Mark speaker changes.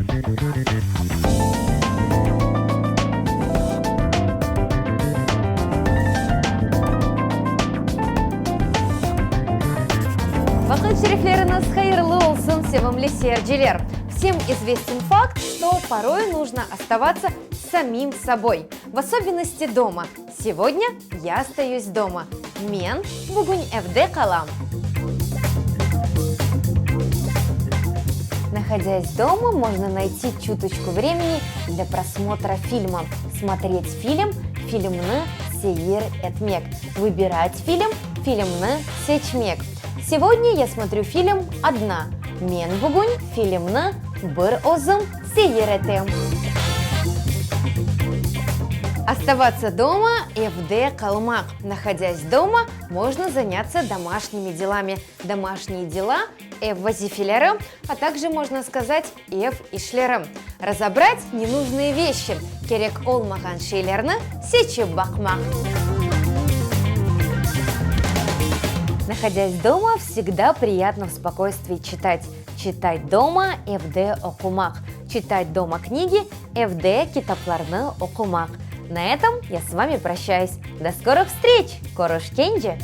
Speaker 1: Вакыт шерифлерiniz хайырлы olsun, sevimli seyirciler. Всем известен факт, что порой нужно оставаться самим собой, в особенности дома. Сегодня я остаюсь дома. Мен бүгін evde қалам. Находясь дома, можно найти чуточку времени для просмотра фильма. Смотреть фильм – фильмны сейер этмек. Выбирать фильм – фильмны сечмек. Сегодня я смотрю фильм «Одна». Мен бүгін фильмны бір озым сейер етем. Оставаться дома – evde қалмақ. Находясь дома, можно заняться домашними делами. Домашние дела – ev вазифелері, а также можно сказать ev ишлері. Разобрать ненужные вещи. Керек олмаған шейлерні сечіп бақмақ. Находясь дома, всегда приятно в спокойствии читать. Читать дома – evde оқумақ. Читать дома книги – evde китапларны оқумақ. На этом я с вами прощаюсь. До скорых встреч! Көрішкенше!